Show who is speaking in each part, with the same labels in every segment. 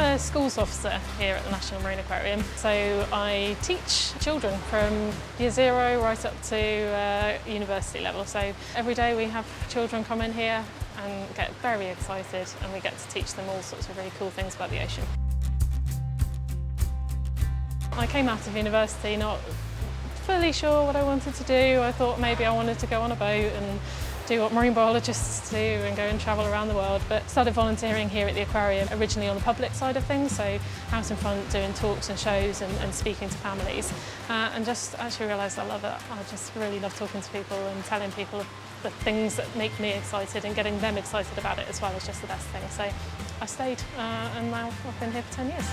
Speaker 1: a schools officer here at the National Marine Aquarium, so I teach children from year 0 right up to university level. So every day we have children come in here and get very excited, and we get to teach them all sorts of really cool things about the ocean. I came out of university not fully sure what I wanted to do. I thought maybe I wanted to go on a boat and do what marine biologists do and go and travel around the world, but started volunteering here at the aquarium, originally on the public side of things, so out in front doing talks and shows and speaking to families, and just actually realised I love it. I just really love talking to people and telling people the things that make me excited and getting them excited about it as well is just the best thing. So I stayed and now I've been here for 10 years.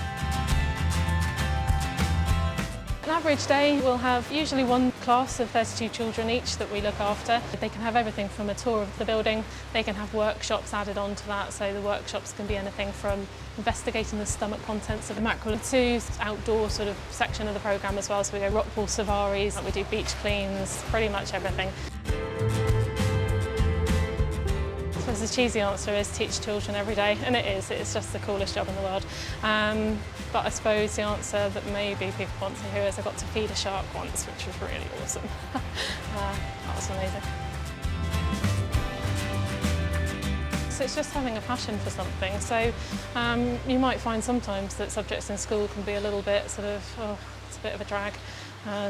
Speaker 1: An average day we'll have usually one class of 32 children each that we look after. They can have everything from a tour of the building, they can have workshops added on to that, so the workshops can be anything from investigating the stomach contents of a mackerel to outdoor sort of section of the programme as well, so we go rock pool safaris, we do beach cleans, pretty much everything. The cheesy answer is teach children every day, and it is. It's just the coolest job in the world. But I suppose the answer that maybe people want to hear is I got to feed a shark once, which was really awesome. That was amazing. So it's just having a passion for something. So you might find sometimes that subjects in school can be a little bit sort of, oh, it's a bit of a drag.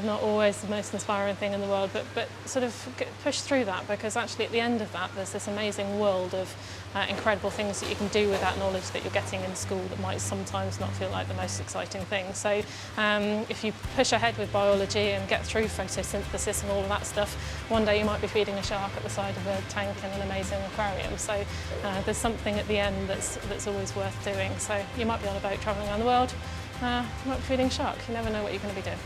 Speaker 1: Not always the most inspiring thing in the world, but sort of push through that, because actually at the end of that there's this amazing world of incredible things that you can do with that knowledge that you're getting in school that might sometimes not feel like the most exciting thing. So if you push ahead with biology and get through photosynthesis and all of that stuff, one day you might be feeding a shark at the side of a tank in an amazing aquarium. So there's something at the end that's always worth doing. So you might be on a boat travelling around the world, you might be feeding a shark, you never know what you're going to be doing.